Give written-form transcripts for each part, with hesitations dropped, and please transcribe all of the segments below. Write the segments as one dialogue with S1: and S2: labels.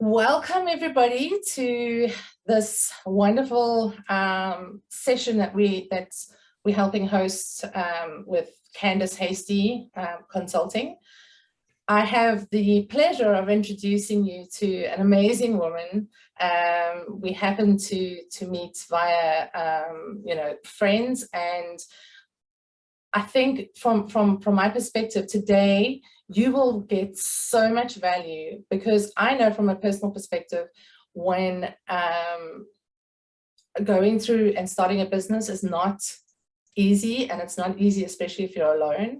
S1: Welcome everybody to this wonderful session that we're helping host with Candice Hastie Consulting. I have the pleasure of introducing you to an amazing woman. We happen to meet via friends, and I think from my perspective today, you will get so much value, because I know from a personal perspective, when going through and starting a business is not easy, and it's not easy, especially if you're alone.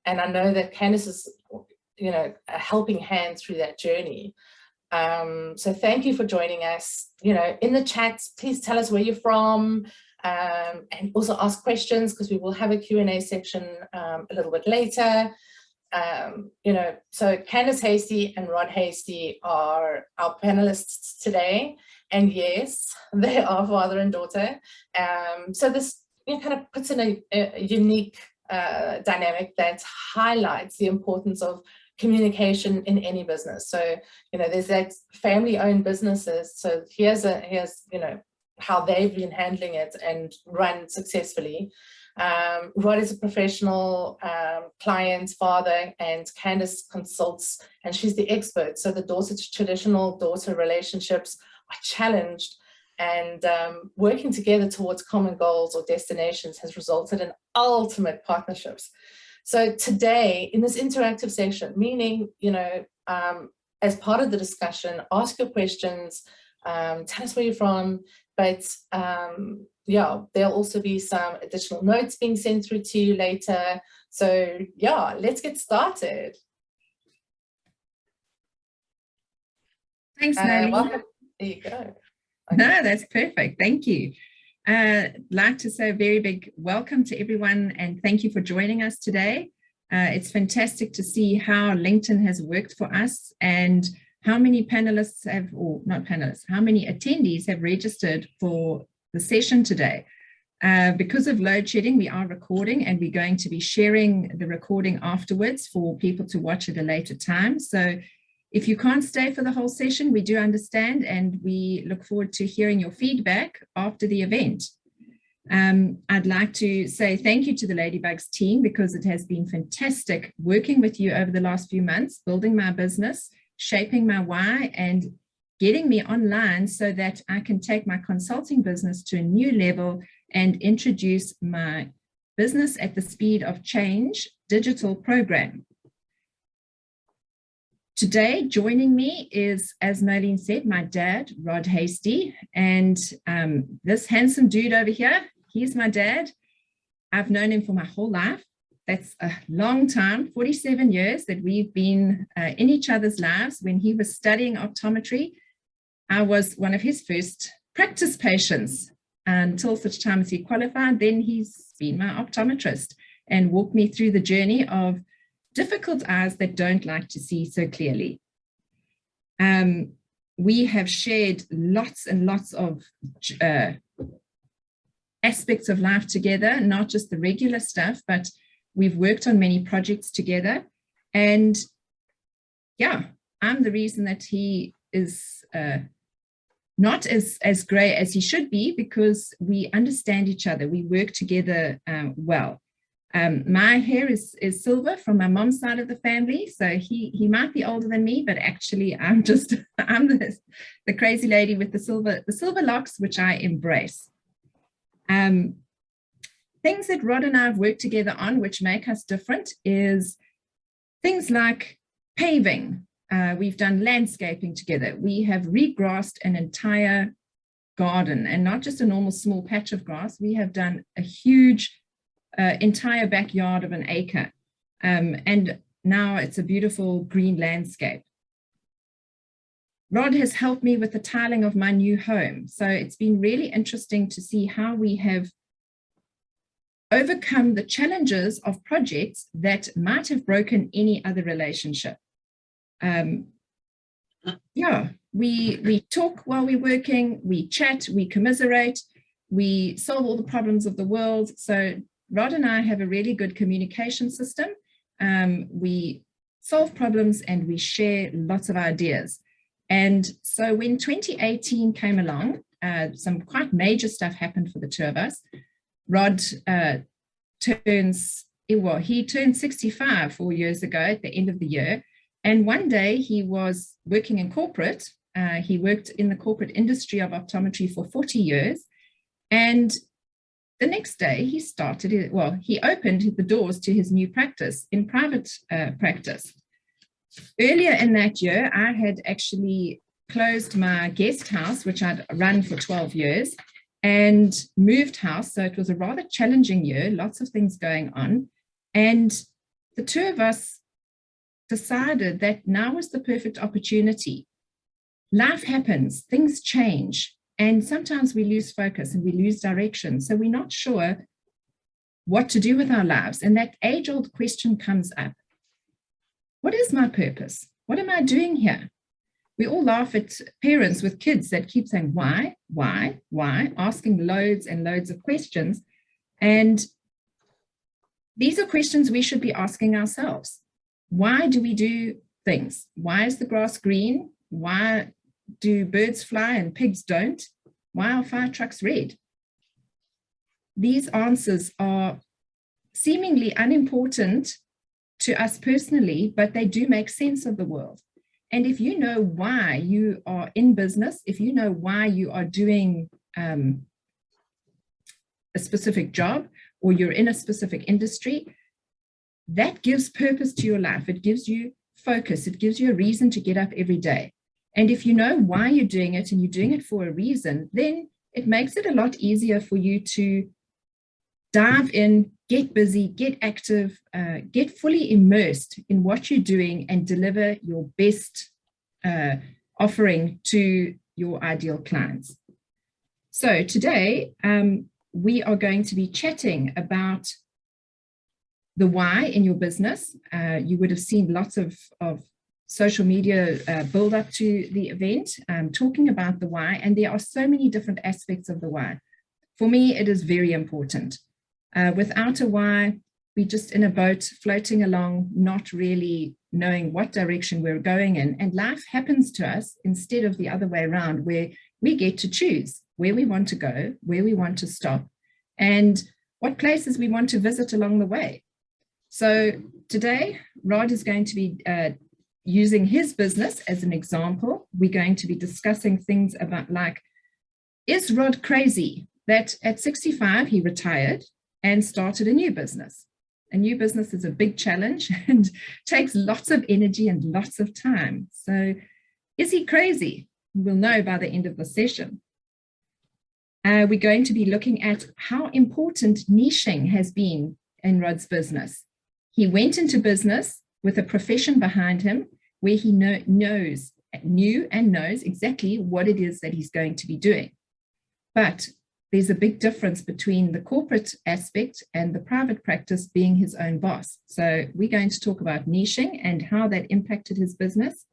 S1: And I know that Candice is, a helping hand through that journey. So thank you for joining us. In the chat, please tell us where you're from, and also ask questions, because we will have a Q&A section a little bit later. So Candice Hastie and Rod Hastie are our panelists today, and yes, they are father and daughter. So this kind of puts in a unique dynamic that highlights the importance of communication in any business. So there's that family-owned businesses. So here's how they've been handling it and run successfully. Rod is a professional client, father, and Candice consults, and she's the expert. So the traditional daughter relationships are challenged, and working together towards common goals or destinations has resulted in ultimate partnerships. So today, in this interactive session, meaning, as part of the discussion, ask your questions, tell us where you're from, but yeah, there'll also be some additional notes being sent through to you later. So yeah, let's get started.
S2: Thanks, Nelly.
S1: Welcome. There you go. Okay.
S2: No, that's perfect. Thank you. I'd like to say a very big welcome to everyone, and thank you for joining us today. It's fantastic to see how LinkedIn has worked for us, and how many panelists have, or not panelists, how many attendees have registered for the session today. Because of load shedding, we are recording, and we're going to be sharing the recording afterwards for people to watch at a later time. So if you can't stay for the whole session, we do understand, and we look forward to hearing your feedback after the event. I'd like to say thank you to the Ladybugs team, because it has been fantastic working with you over the last few months, building my business, shaping my why, and getting me online so that I can take my consulting business to a new level and introduce my business at the speed of change digital program. Today, joining me is, as Nolene said, my dad, Rod Hastie, and this handsome dude over here, he's my dad. I've known him for my whole life. That's a long time, 47 years that we've been in each other's lives. When he was studying optometry, I was one of his first practice patients until such time as he qualified. Then he's been my optometrist and walked me through the journey of difficult eyes that don't like to see so clearly. We have shared lots and lots of aspects of life together, not just the regular stuff, but we've worked on many projects together. And yeah, I'm the reason that he is not as grey as he should be, because we understand each other. We work together well. My hair is silver from my mom's side of the family, so he might be older than me, but actually I'm the crazy lady with the silver locks, which I embrace. Things that Rod and I have worked together on, which make us different, is things like paving. We've done landscaping together. We have regrassed an entire garden, and not just a normal small patch of grass. We have done a huge entire backyard of an acre, and now it's a beautiful green landscape. Rod has helped me with the tiling of my new home, so it's been really interesting to see how we have overcome the challenges of projects that might have broken any other relationship. Yeah, we talk while we're working, we chat, we commiserate, we solve all the problems of the world. So Rod and I have a really good communication system. We solve problems and we share lots of ideas. And so when 2018 came along, some quite major stuff happened for the two of us. Rod he turned 65 4 years ago at the end of the year. And one day he was working in corporate. He worked in the corporate industry of optometry for 40 years. And the next day he he opened the doors to his new practice in private practice. Earlier in that year, I had actually closed my guest house, which I'd run for 12 years, and moved house. So it was a rather challenging year, lots of things going on. And the two of us decided that now was the perfect opportunity. Life happens, things change, and sometimes we lose focus and we lose direction. So we're not sure what to do with our lives. And that age-old question comes up. What is my purpose? What am I doing here? We all laugh at parents with kids that keep saying, why, asking loads and loads of questions. And these are questions we should be asking ourselves. Why do we do things? Why is the grass green? Why do birds fly and pigs don't? Why are fire trucks red? These answers are seemingly unimportant to us personally, but they do make sense of the world. And if you know why you are in business, if you know why you are doing a specific job or you're in a specific industry, that gives purpose to your life. It gives you focus. It gives you a reason to get up every day. And if you know why you're doing it and you're doing it for a reason, then it makes it a lot easier for you to dive in, get busy, get active, get fully immersed in what you're doing and deliver your best offering to your ideal clients. So today, we are going to be chatting about the why in your business. You would have seen lots of social media build up to the event, talking about the why, and there are so many different aspects of the why. For me, it is very important. Without a why, we're just in a boat floating along, not really knowing what direction we're going in. And life happens to us instead of the other way around, where we get to choose where we want to go, where we want to stop, and what places we want to visit along the way. So today, Rod is going to be using his business as an example. We're going to be discussing things about like, is Rod crazy that at 65 he retired and started a new business? A new business is a big challenge and takes lots of energy and lots of time. So is he crazy? We'll know by the end of the session. We're going to be looking at how important niching has been in Rod's business. He went into business with a profession behind him where he knew and knows exactly what it is that he's going to be doing. But there's a big difference between the corporate aspect and the private practice being his own boss. So we're going to talk about niching and how that impacted his business.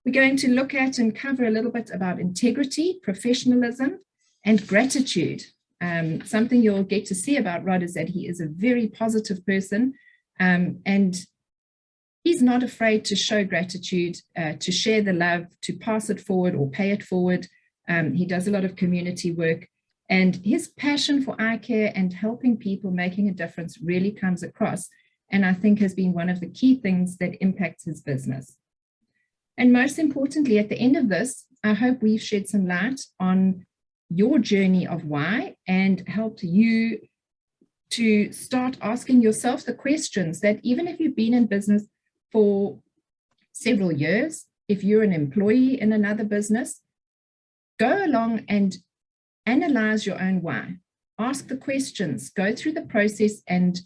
S2: We're going to look at and cover a little bit about integrity, professionalism, and gratitude. Something you'll get to see about Rod is that he is a very positive person, and he's not afraid to show gratitude, to share the love, to pass it forward or pay it forward. He does a lot of community work. And his passion for eye care and helping people, making a difference, really comes across, and I think has been one of the key things that impacts his business. And most importantly, at the end of this, I hope we've shed some light on your journey of why and helped you to start asking yourself the questions that even if you've been in business for several years, if you're an employee in another business, go along and analyze your own why. Ask the questions, go through the process and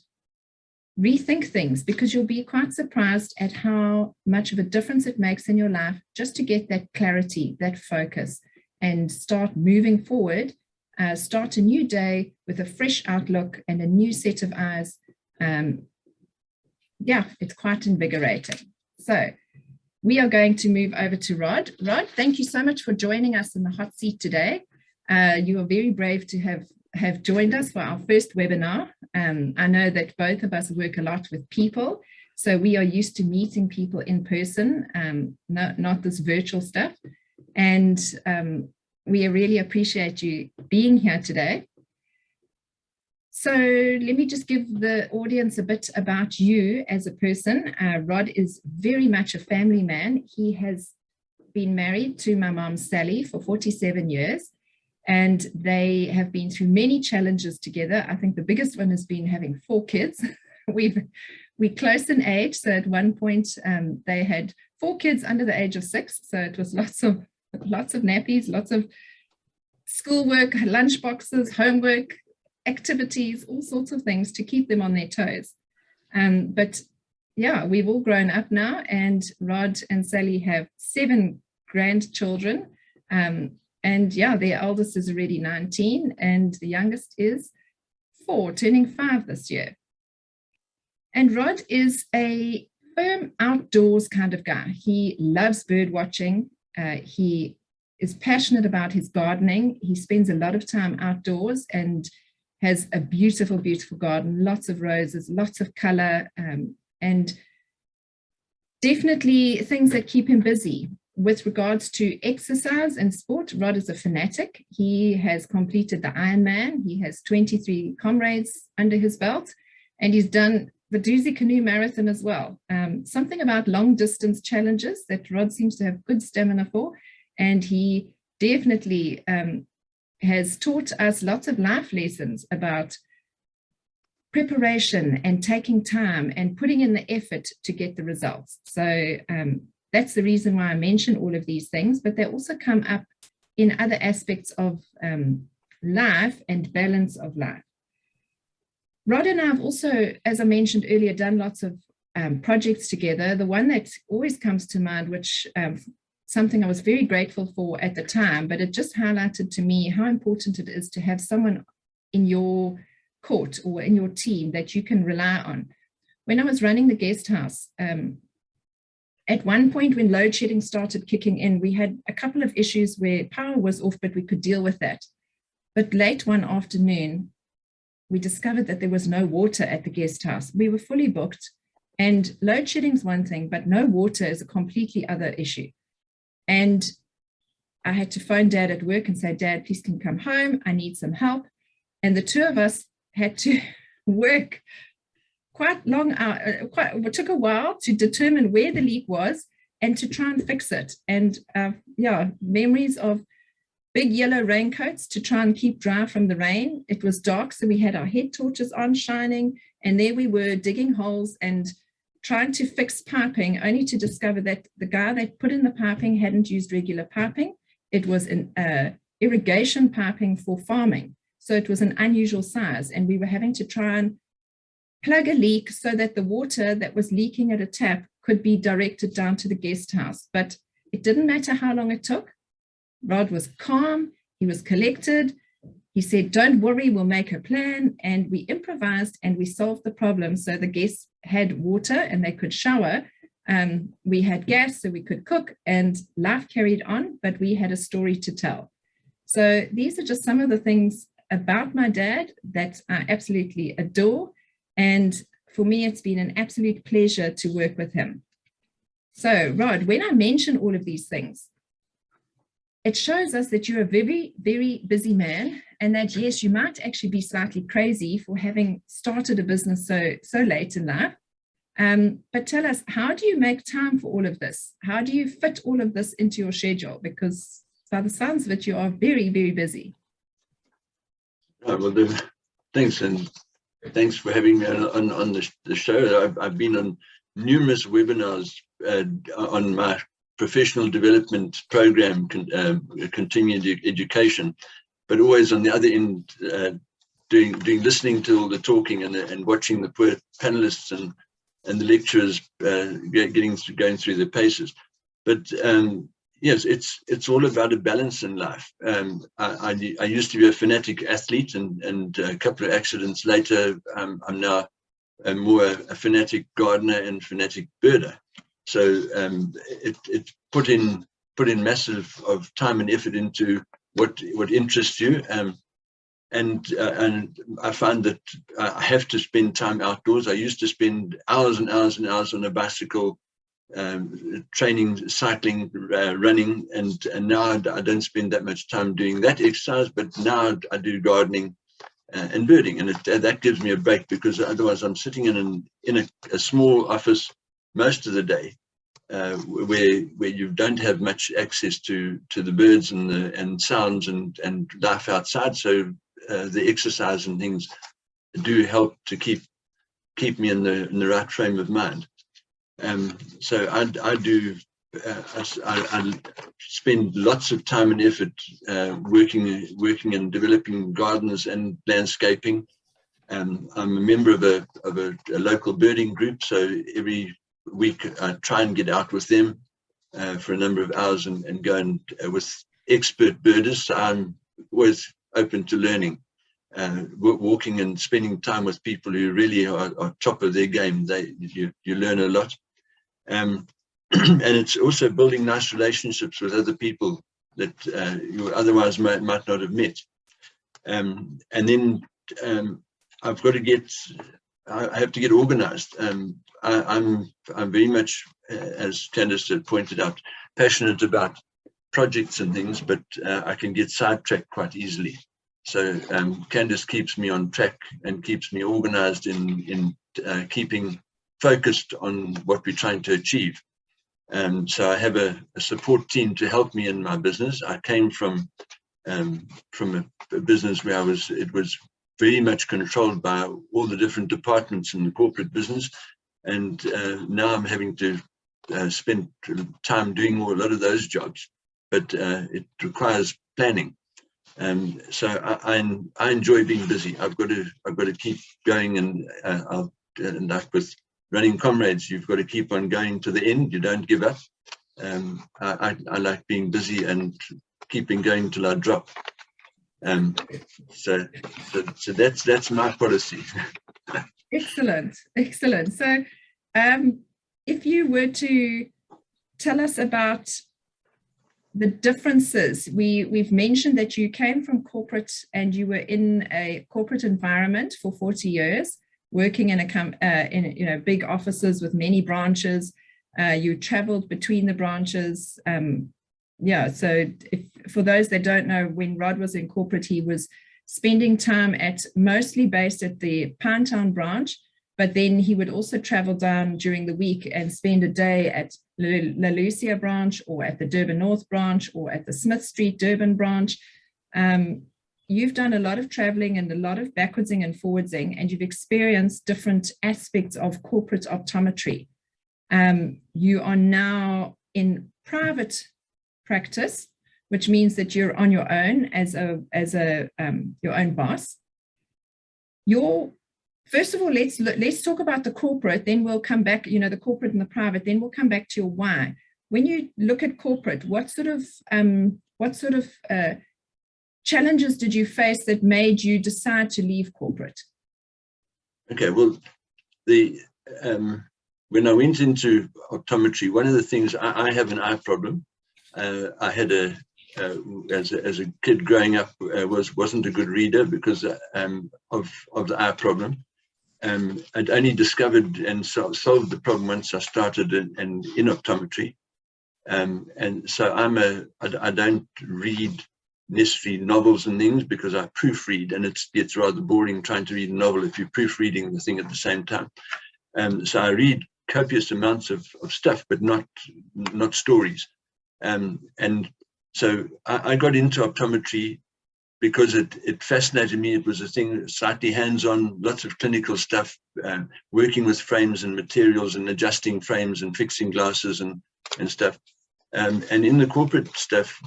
S2: rethink things, because you'll be quite surprised at how much of a difference it makes in your life just to get that clarity, that focus, and start moving forward, start a new day with a fresh outlook and a new set of eyes. Yeah, it's quite invigorating. So we are going to move over to Rod. Rod, thank you so much for joining us in the hot seat today. You are very brave to have joined us for our first webinar. I know that both of us work a lot with people, So we are used to meeting people in person, not this virtual stuff. And we really appreciate you being here today. So let me just give the audience a bit about you as a person. Rod is very much a family man. He has been married to my mom, Sally, for 47 years. And they have been through many challenges together. I think the biggest one has been having 4 kids. We're close in age. So at one point, they had 4 kids under the age of 6. So it was lots of nappies, lots of schoolwork, lunch boxes, homework, activities, all sorts of things to keep them on their toes. But yeah, we've all grown up now, and Rod and Sally have 7 grandchildren. And yeah, their eldest is already 19 and the youngest is 4, turning 5 this year. And Rod is a firm outdoors kind of guy. He loves bird watching. He is passionate about his gardening. He spends a lot of time outdoors and has a beautiful, beautiful garden, lots of roses, lots of color, and definitely things that keep him busy. With regards to exercise and sport, Rod is a fanatic. He has completed the Ironman. He has 23 comrades under his belt, and he's done the Doozy Canoe Marathon as well. Something about long distance challenges that Rod seems to have good stamina for, and he definitely has taught us lots of life lessons about preparation and taking time and putting in the effort to get the results. So that's the reason why I mention all of these things, but they also come up in other aspects of life and balance of life. Rod and I have also, as I mentioned earlier, done lots of projects together. The one that always comes to mind, which something I was very grateful for at the time, but it just highlighted to me how important it is to have someone in your court or in your team that you can rely on. When I was running the guest house, at one point when load shedding started kicking in, we had a couple of issues where power was off, but we could deal with that. But late one afternoon, we discovered that there was no water at the guest house. We were fully booked, and load shedding is one thing, but no water is a completely other issue. And I had to phone Dad at work and say, Dad, please can you come home? I need some help. And the two of us had to work quite long hours. It took a while to determine where the leak was and to try and fix it. And yeah, memories of big yellow raincoats to try and keep dry from the rain. It was dark, so we had our head torches on shining, and there we were digging holes and trying to fix piping, only to discover that the guy that put in the piping hadn't used regular piping. It was an irrigation piping for farming. So it was an unusual size, and we were having to try and plug a leak so that the water that was leaking at a tap could be directed down to the guest house. But it didn't matter how long it took. Rod was calm, he was collected. He said, don't worry, we'll make a plan. And we improvised and we solved the problem. So the guests had water and they could shower. We had gas so we could cook, and life carried on, but we had a story to tell. So these are just some of the things about my dad that I absolutely adore. And for me, it's been an absolute pleasure to work with him. So Rod, when I mention all of these things, it shows us that you're a very, very busy man, and that, yes, you might actually be slightly crazy for having started a business so late in life. But tell us, how do you make time for all of this? How do you fit all of this into your schedule? Because by the sounds of it, you are very, very busy.
S3: Well, thanks, and thanks for having me on the show. I've been on numerous webinars on my professional development program, continuing education, but always on the other end, doing listening to all the talking and watching the poor panelists and the lecturers going through the paces. But yes, it's all about a balance in life. I used to be a fanatic athlete, and a couple of accidents later, I'm now more a fanatic gardener and fanatic birder. So it put in massive of time and effort into what interests you. and I find that I have to spend time outdoors. I used to spend hours and hours and hours on a bicycle, training, cycling, running, and now I don't spend that much time doing that exercise, but now I do gardening and birding, and that gives me a break, because otherwise I'm sitting in a small office most of the day, where you don't have much access to the birds and sounds and life outside. So the exercise and things do help to keep me in the right frame of mind. So I do. I spend lots of time and effort working and developing gardens and landscaping. I'm a member of a local birding group, so every week I try and get out with them for a number of hours and go and with expert birders. So I'm always open to learning, walking and spending time with people who really are top of their game. You learn a lot. And it's also building nice relationships with other people that you otherwise might not have met. And then I've got to get, I have to get organized. I'm very much, as Candice had pointed out, passionate about projects and things, but I can get sidetracked quite easily. So Candice keeps me on track and keeps me organized in keeping focused on what we're trying to achieve. So I have a support team to help me in my business. I came from a business where it was very much controlled by all the different departments in the corporate business, and now I'm having to spend time doing a lot of those jobs, but it requires planning. So I enjoy being busy. I've got to keep going, and like with running comrades, you've got to keep on going to the end. You don't give up. I like being busy and keeping going till I drop. So that's my policy.
S2: Excellent. So if you were to tell us about the differences, we've mentioned that you came from corporate and you were in a corporate environment for 40 years, working in big offices with many branches. You traveled between the branches. So for those that don't know, when Rod was in corporate, he was spending time mostly based at the Pinetown branch, but then he would also travel down during the week and spend a day at La Lucia branch, or at the Durban North branch, or at the Smith Street Durban branch. You've done a lot of traveling and a lot of backwardsing and forwardsing, and you've experienced different aspects of corporate optometry. You are now in private practice, which means that you're on your own as your own boss. First of all, let's talk about the corporate, then we'll come back, the corporate and the private, then we'll come back to your why. When you look at corporate, what sort of challenges did you face that made you decide to leave corporate?
S3: Okay, well, when I went into optometry, one of the things, I have an eye problem. I had as a kid growing up, wasn't a good reader because of the eye problem. I'd only discovered and solved the problem once I started in optometry. And so I don't read necessarily novels and things because I proofread, and it gets rather boring trying to read a novel if you're proofreading the thing at the same time. So I read copious amounts of stuff, but not stories. And so I got into optometry because it fascinated me. It was a thing slightly hands-on, lots of clinical stuff, working with frames and materials and adjusting frames and fixing glasses and stuff. And in the corporate stuff,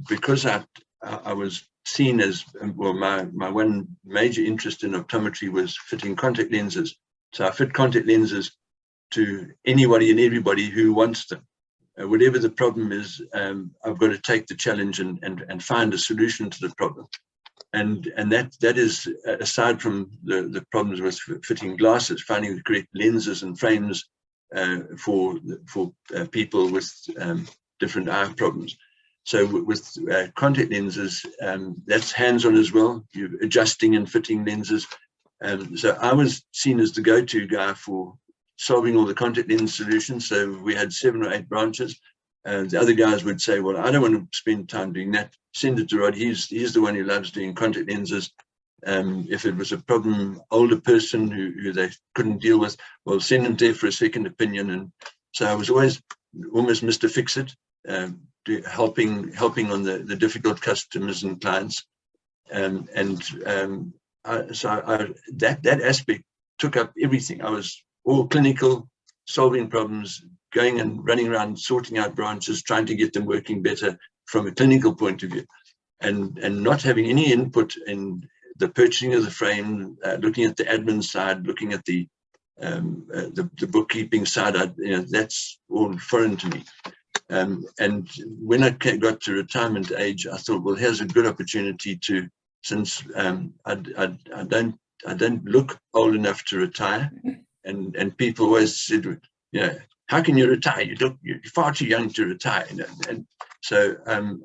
S3: because I was seen as, well, my one major interest in optometry was fitting contact lenses. So I fit contact lenses to anybody and everybody who wants them. Whatever the problem is, I've got to take the challenge and find a solution to the problem. And that is, aside from the problems with fitting glasses, finding the correct lenses and frames for people with different eye problems. So with contact lenses, that's hands-on as well. You're adjusting and fitting lenses. So I was seen as the go-to guy for solving all the contact lens solutions. So we had 7 or 8 branches. The other guys would say, well, I don't want to spend time doing that. Send it to Rod. He's the one who loves doing contact lenses. If it was a problem, older person who they couldn't deal with, well, send them there for a second opinion. And so I was always almost Mr. Fix-It, helping on the difficult customers and clients. That aspect took up everything. I was all clinical, solving problems, going and running around, sorting out branches, trying to get them working better from a clinical point of view, and not having any input in the purchasing of the frame, looking at the admin side, looking at the bookkeeping side. That's all foreign to me. And when I got to retirement age, I thought, well, here's a good opportunity to, since I don't look old enough to retire, and people always said, how can you retire? You're far too young to retire. And so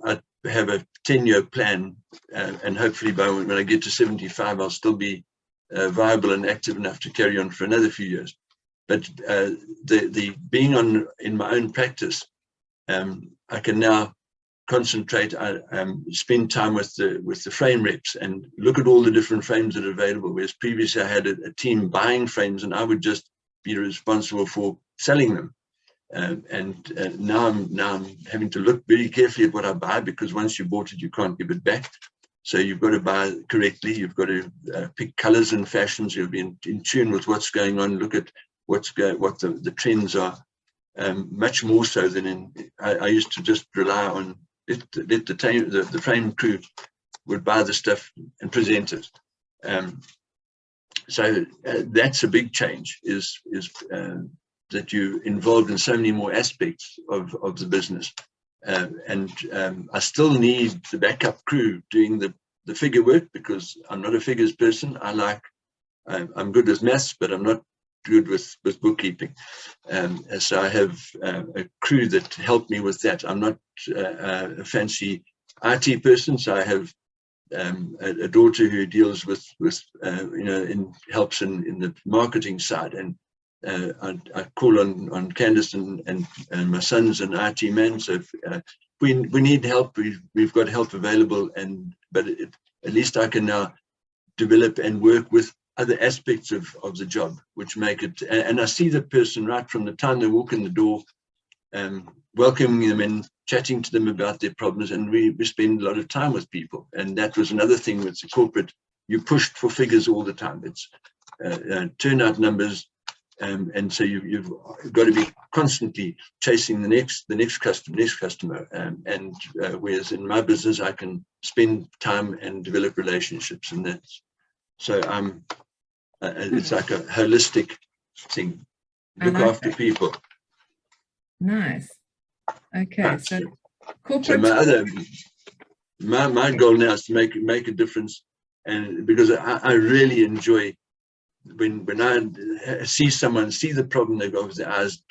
S3: I have a 10-year plan, and hopefully by when I get to 75, I'll still be viable and active enough to carry on for another few years. But the being in my own practice, I can now concentrate, spend time with the frame reps and look at all the different frames that are available. Whereas previously I had a team buying frames and I would just be responsible for selling them. Now I'm having to look very carefully at what I buy, because once you bought it, you can't give it back. So you've got to buy correctly. You've got to pick colors and fashions. You'll be in tune with what's going on. Look at what the trends are. Much more so than I used to just rely on the frame crew would buy the stuff and present it. So that's a big change, is that you're involved in so many more aspects of the business. I still need the backup crew doing the figure work, because I'm not a figures person. I'm good with maths, but I'm not good with bookkeeping. So I have a crew that help me with that. I'm not a fancy IT person, so I have a daughter who deals with helps in the marketing side, and I call on Candice and my son's an IT man. So if we need help, we've got help available, but at least I can now develop and work with other aspects of the job, which make it, and I see the person right from the time they walk in the door, welcoming them in, chatting to them about their problems, and we spend a lot of time with people. And that was another thing with the corporate, you pushed for figures all the time. It's turnout numbers, and so you've got to be constantly chasing the next customer, whereas in my business I can spend time and develop relationships, and that's so it's like a holistic thing. Look after people.
S2: Nice. Okay, so corporate.
S3: So my goal now is to make a difference, and because I really enjoy when I see someone see the problem they got with their eyes,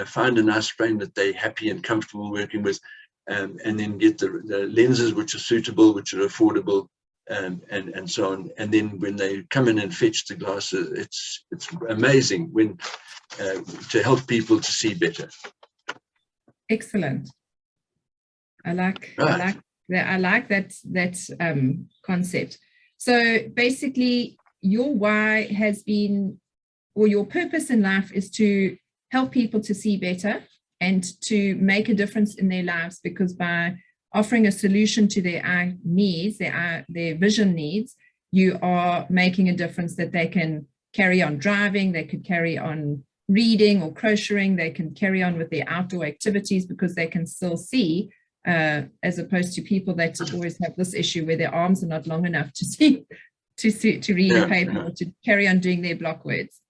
S3: find a nice frame that they're happy and comfortable working with, and then get the lenses which are suitable, which are affordable. And so on, and then when they come in and fetch the glasses, it's amazing when to help people to see better.
S2: Excellent. I like that concept. So basically, your why has been, or your purpose in life is to help people to see better and to make a difference in their lives, because by offering a solution to their eye needs, their vision needs, you are making a difference that they can carry on driving, they could carry on reading or crocheting, they can carry on with their outdoor activities because they can still see, as opposed to people that always have this issue where their arms are not long enough to see, to read a paper or to carry on doing their block words.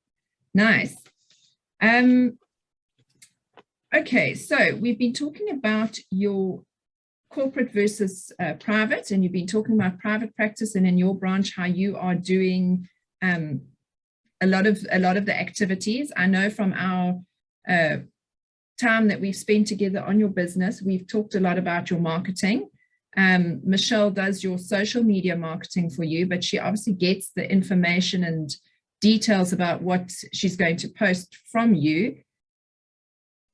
S2: Nice. Okay, so we've been talking about your corporate versus private, and you've been talking about private practice, and in your branch how you are doing a lot of the activities. I know from our time that we've spent together on your business. We've talked a lot about your marketing. Michelle does your social media marketing for you, but she obviously gets the information and details about what she's going to post from you.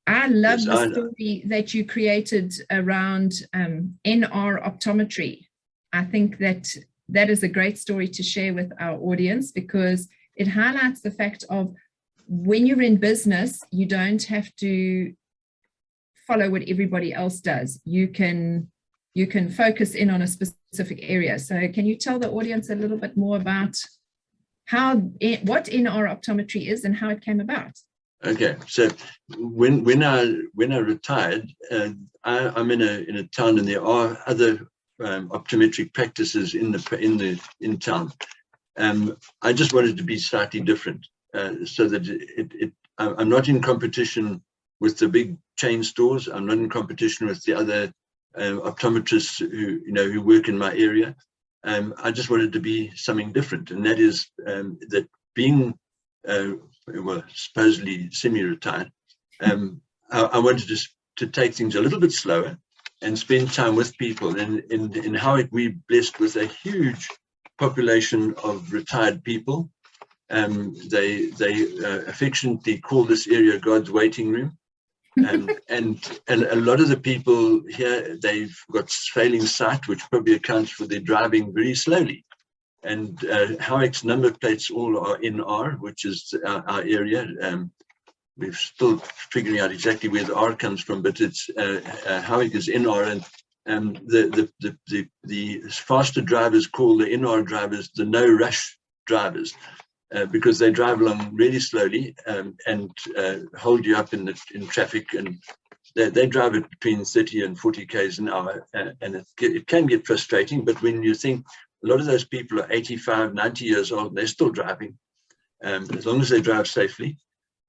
S2: I love the story that you created around NR optometry. I think that is a great story to share with our audience, because it highlights the fact of when you're in business, you don't have to follow what everybody else does. You can focus in on a specific area. So can you tell the audience a little bit more about what NR optometry is and how it came about?
S3: Okay, so when I retired, I'm in a town, and there are other optometric practices in town. I just wanted to be slightly different, so that I'm not in competition with the big chain stores. I'm not in competition with the other optometrists who work in my area. I just wanted to be something different, and that is that being supposedly semi-retired, I wanted to take things a little bit slower and spend time with people. And in Howick, we're blessed with a huge population of retired people. They affectionately call this area God's waiting room. And a lot of the people here, they've got failing sight, which probably accounts for their driving very slowly. And Howick's number plates all are NR, which is our area. We're still figuring out exactly where the R comes from, but it's Howick is NR, and the faster drivers call the NR drivers the no rush drivers, because they drive along really slowly and hold you up in traffic, and they drive it between 30 and 40 k's an hour, and it can get frustrating. But when you think a lot of those people are 85, 90 years old, and they're still driving, as long as they drive safely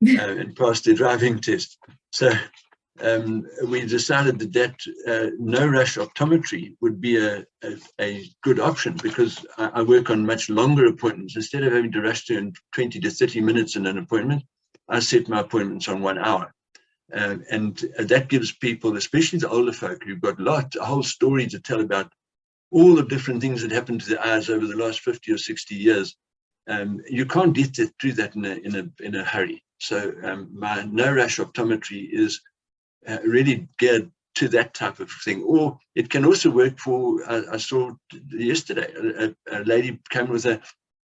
S3: and pass their driving test. So we decided that no rush optometry would be a good option, because I work on much longer appointments. Instead of having to rush to in 20 to 30 minutes in an appointment, I set my appointments on 1 hour. And that gives people, especially the older folk, who've got a whole story to tell about all the different things that happened to their eyes over the last 50 or 60 years. You can't get through that in a hurry. So my no rush optometry is really geared to that type of thing. Or it can also work for, I saw yesterday, a lady came with a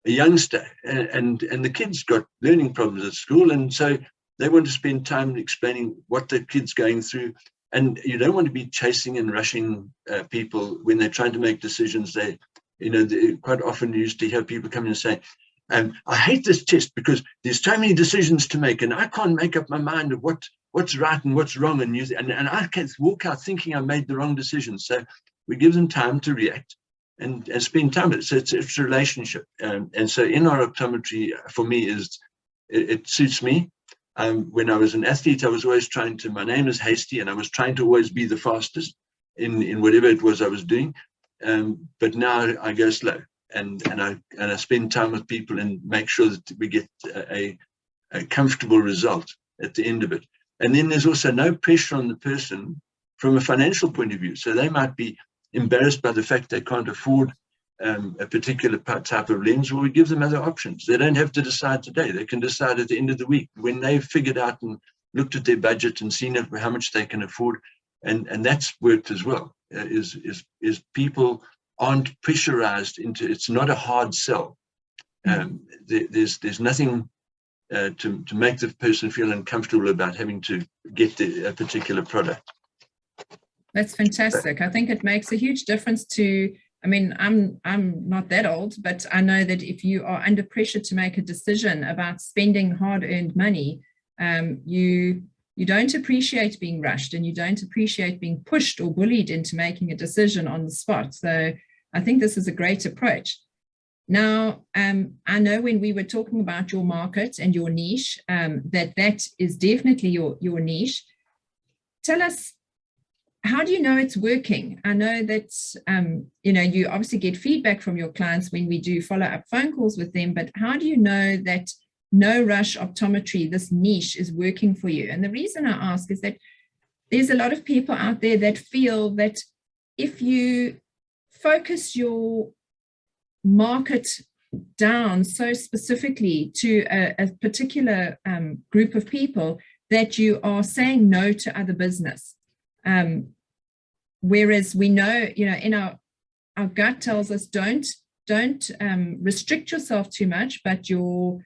S3: youngster, and the kid's got learning problems at school, and so they want to spend time explaining what the kid's going through. And you don't want to be chasing and rushing people when they're trying to make decisions. They quite often used to have people come in and say, I hate this test because there's so many decisions to make, and I can't make up my mind of what's right and what's wrong, and I can't walk out thinking I made the wrong decision. So we give them time to react and spend time with it. So it's a relationship. And so in our optometry, for me, it suits me. When I was an athlete, I was always my name is Hastie, and I was trying to always be the fastest in whatever it was I was doing. But now I go slow, and I spend time with people and make sure that we get a comfortable result at the end of it. And then there's also no pressure on the person from a financial point of view. So they might be embarrassed by the fact they can't afford a particular type of lens. Well, we give them other options. They don't have to decide today. They can decide at the end of the week when they've figured out and looked at their budget and seen how much they can afford. And that's worked as well, is people aren't pressurized into, it's not a hard sell. There's nothing to make the person feel uncomfortable about having to get a particular product.
S2: That's fantastic. I think it makes a huge difference to, I mean, I'm not that old, but I know that if you are under pressure to make a decision about spending hard-earned money, you don't appreciate being rushed, and you don't appreciate being pushed or bullied into making a decision on the spot. So I think this is a great approach. Now, I know when we were talking about your market and your niche, that is definitely your niche. Tell us, how do you know it's working? I know that, you obviously get feedback from your clients when we do follow-up phone calls with them, but how do you know that no rush optometry, this niche is working for you. And the reason I ask is that there's a lot of people out there that feel that if you focus your market down so specifically to a particular group of people, that you are saying no to other business. Whereas we know, in our gut tells us don't restrict yourself too much, but your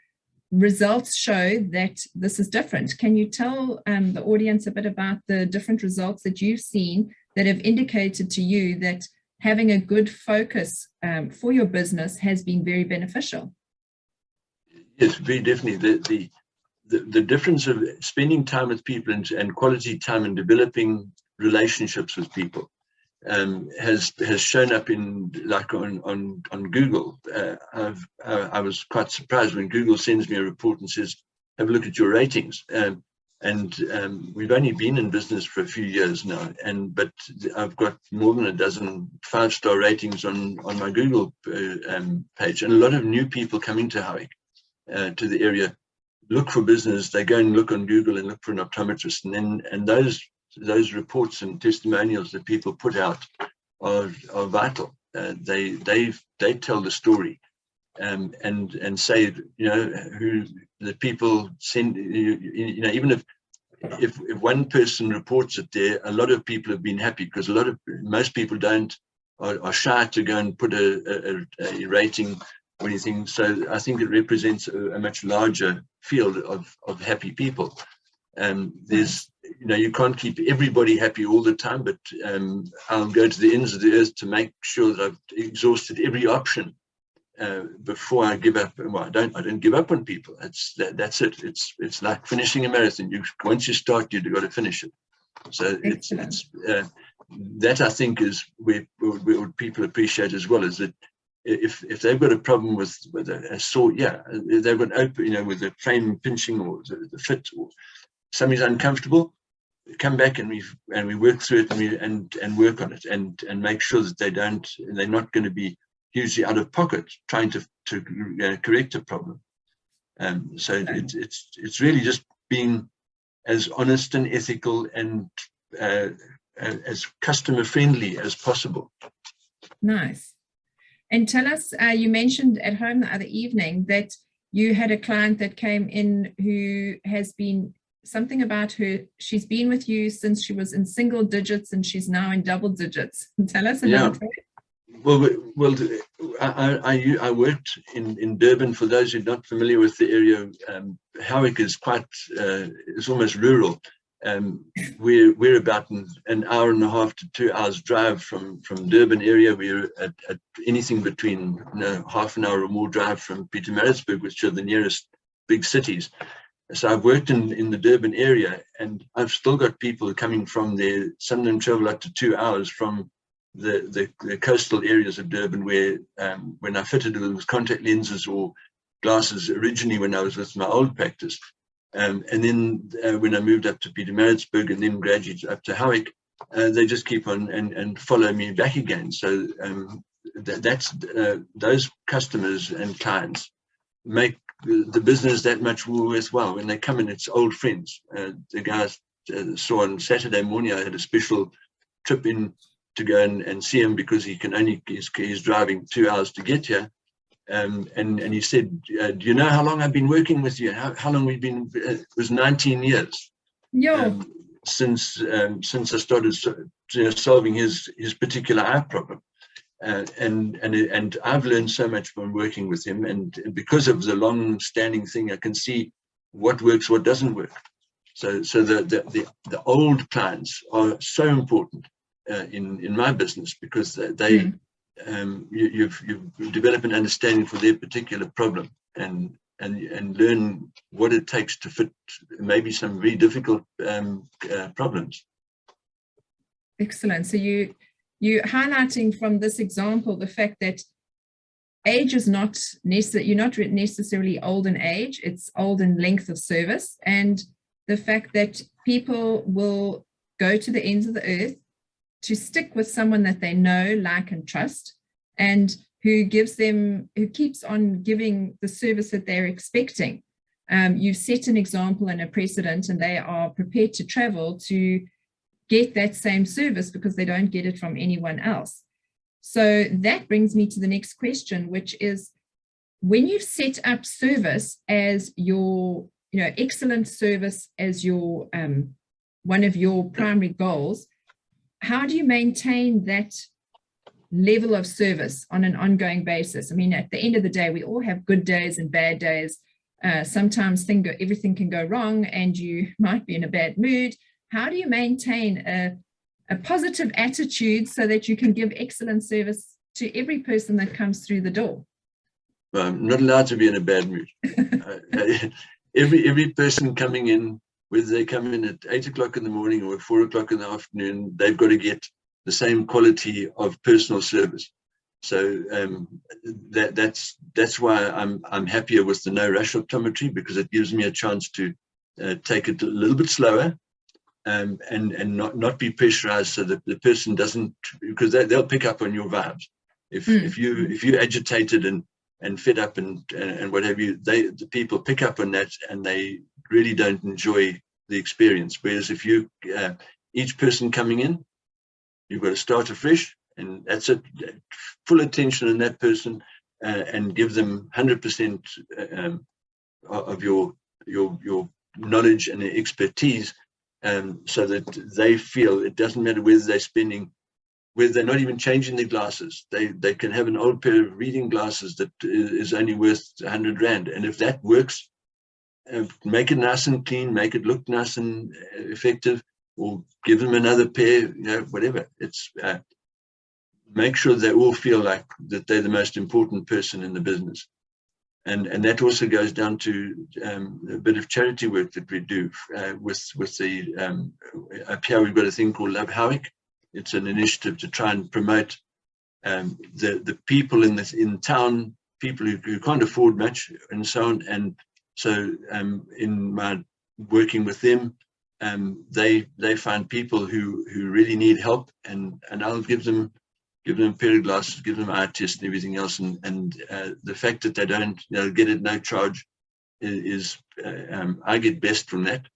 S2: results show that this is different. Can you tell the audience a bit about the different results that you've seen that have indicated to you that having a good focus for your business has been very beneficial?
S3: Yes, very definitely. The difference of spending time with people and quality time and developing relationships with people has shown up in, like, on Google. I was quite surprised when Google sends me a report and says, have a look at your ratings. And we've only been in business for a few years now, but I've got more than a dozen 5-star ratings on my Google page, and a lot of new people coming to Howick, to the area, look for business. They go and look on Google and look for an optometrist, and those reports and testimonials that people put out are vital. They tell the story, and say, who the people send. Even if one person reports it there, a lot of people have been happy, because most people are shy to go and put a rating or anything. So I think it represents a much larger field of happy people. There's, you can't keep everybody happy all the time, but I'll go to the ends of the earth to make sure that I've exhausted every option before I give up. Well, I don't give up on people. That's it. It's like finishing a marathon. Once you start, you've got to finish it. So it's that, I think, is where people appreciate as well, is that if they've got a problem with a sore, they've got open, with the frame pinching or the fit, or somebody's uncomfortable, come back and we work through it, and work on it, and make sure that they're not going to be hugely out of pocket trying to correct a problem. So it's really just being as honest and ethical and as customer friendly as possible. Nice.
S2: And tell us, you mentioned at home the other evening that you had a client that came in who has been, something about her, she's been with you since she was in single digits and she's now in double digits. Tell us about her.
S3: Well, I worked in Durban. For those who are not familiar with the area, Howick is it's almost rural. We're about an hour and a half to 2 hours drive from Durban area. We're at anything between half an hour or more drive from Pietermaritzburg, which are the nearest big cities. So I've worked in the Durban area, and I've still got people coming from there. Some of them travel up to 2 hours from the coastal areas of Durban, where when I fitted with contact lenses or glasses originally when I was with my old practice, and then when I moved up to Pietermaritzburg and then graduated up to Howick, they just keep on and follow me back again. So those customers and clients make the business that much more worthwhile. When they come in, it's old friends. The guys saw on Saturday morning, I had a special trip in to go and see him, because he's driving 2 hours to get here. And he said, do you know how long I've been working with you? How long we've been? It was 19 years. Since I started solving his particular eye problem. And I've learned so much from working with him, and because of the long-standing thing, I can see what works, what doesn't work. So the old clients are so important in my business, because you've developed an understanding for their particular problem, and learn what it takes to fit maybe some very difficult problems.
S2: Excellent. So you're highlighting from this example the fact that age is not necessarily, you're not necessarily old in age, it's old in length of service, and the fact that people will go to the ends of the earth to stick with someone that they know, like, and trust, and who keeps on giving the service that they're expecting. you've set an example and a precedent, and they are prepared to travel to get that same service because they don't get it from anyone else. So that brings me to the next question, which is, when you've set up service as your, excellent service as your one of your primary goals, how do you maintain that level of service on an ongoing basis? I mean, at the end of the day, we all have good days and bad days. Sometimes everything can go wrong and you might be in a bad mood. How do you maintain a positive attitude so that you can give excellent service to every person that comes through the door?
S3: Well, I'm not allowed to be in a bad mood. Every person coming in, whether they come in at 8 o'clock in the morning or 4 o'clock in the afternoon, they've got to get the same quality of personal service. So that's why I'm happier with the no rush optometry, because it gives me a chance to take it a little bit slower and not be pressurized, so that the person doesn't, because they'll pick up on your vibes. If you agitated and fed up and what have you, the people pick up on that and they really don't enjoy the experience. Whereas if you each person coming in, you've got to start afresh, and that's it, full attention on that person, and give them 100% of your knowledge and expertise, so that they feel it doesn't matter whether they're not even changing their glasses. They can have an old pair of reading glasses that is only worth 100 Rand. And if that works, make it nice and clean, make it look nice and effective, or give them another pair, whatever. It's make sure they all feel like that they're the most important person in the business. And that also goes down to a bit of charity work that we do with the up here we've got a thing called Love Howick. It's an initiative to try and promote the people in town, people who can't afford much and so on. And so in my working with them, they find people who really need help, and I'll give them a pair of glasses, give them eye test and everything else. And the fact that they don't get it no charge is I get best from that,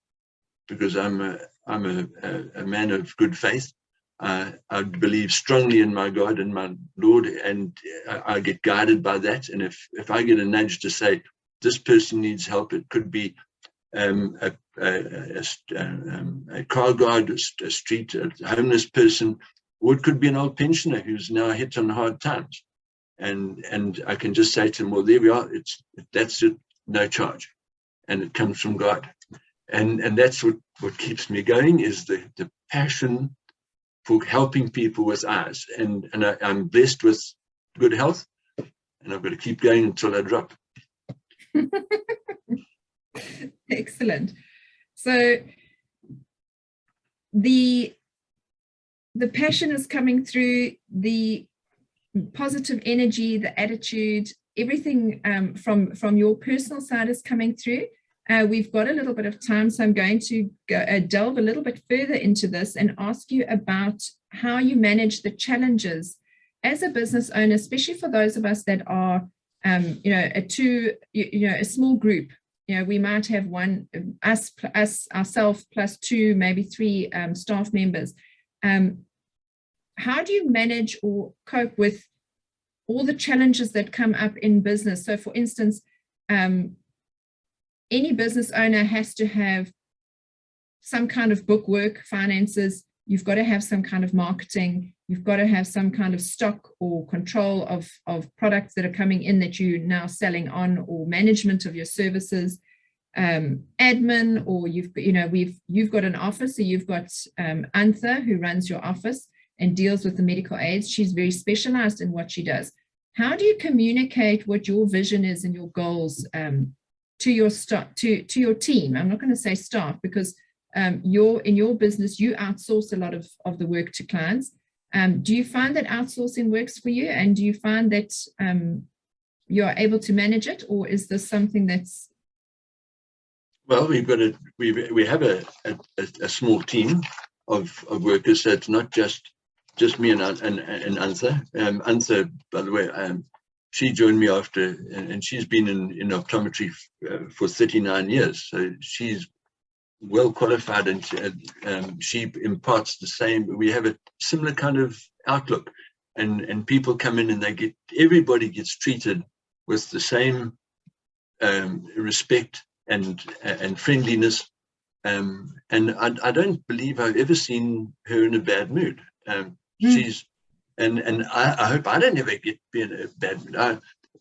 S3: because I'm a man of good faith. I believe strongly in my God and my Lord, and I get guided by that. And if I get a nudge to say this person needs help, it could be a car guard, a street, a homeless person, or it could be an old pensioner who's now hit on hard times, and I can just say to him, well, there we are. That's it, no charge, and it comes from God, and that's what keeps me going, is the passion for helping people with eyes, and I'm blessed with good health, and I've got to keep going until I drop.
S2: Excellent. So the passion is coming through, the positive energy, the attitude, everything from your personal side is coming through. We've got a little bit of time, so I'm going to delve a little bit further into this and ask you about how you manage the challenges as a business owner, especially for those of us that are, a small group. We might have ourselves plus 2, maybe 3 staff members. How do you manage or cope with all the challenges that come up in business? So, for instance, any business owner has to have some kind of bookwork, finances. You've got to have some kind of marketing. You've got to have some kind of stock or control of products that are coming in that you're now selling on, or management of your services, admin, or you've got an office. So you've got Antha, who runs your office and deals with the medical aids. She's very specialized in what she does. How do you communicate what your vision is and your goals to your to your team? I'm not going to say staff, because in your business you outsource a lot of the work to clients. Do you find that outsourcing works for you, and do you find that you're able to manage it, or is this something that's...
S3: Well, we have a small team of workers, so it's not just me and Antha. Antha, by the way, she joined me after, and she's been in optometry for 39 years. So she's well qualified, and she imparts the same. We have a similar kind of outlook, and people come in and everybody gets treated with the same respect and friendliness. And I don't believe I've ever seen her in a bad mood. She's, and I hope I don't ever be in a bad mood.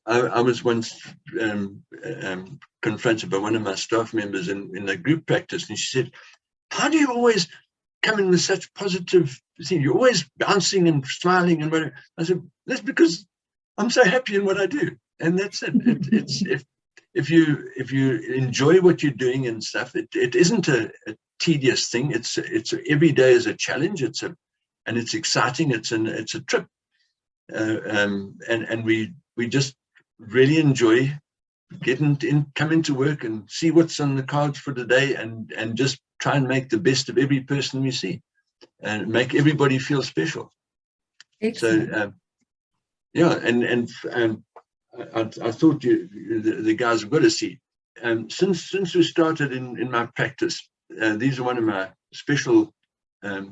S3: I was once confronted by one of my staff members in a group practice, and she said, "How do you always come in with such positive thing? You're always bouncing and smiling and whatever." I said, "That's because I'm so happy in what I do, and that's it. If you enjoy what you're doing and stuff, it isn't a tedious thing. It's every day is a challenge. And it's exciting. It's a trip, and we just really enjoy coming to work and see what's on the cards for today, and just try and make the best of every person we see, and make everybody feel special." Excellent. So yeah, and I thought the guys have got to see. Since we started in my practice, these are one of my special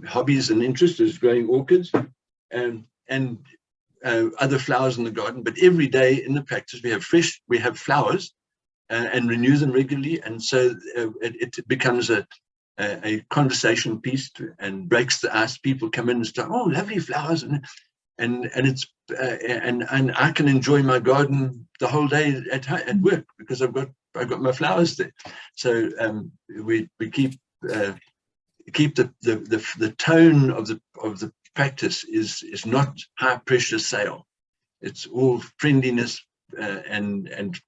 S3: hobbies and interests, is growing orchids and other flowers in the garden. But every day in the practice we have flowers and renew them regularly, and so it becomes a conversation piece and breaks the ice. People come in and start, "Oh, lovely flowers," and it's and I can enjoy my garden the whole day at work because I've got my flowers there. So we keep the tone of the practice is not high pressure sale. It's all friendliness and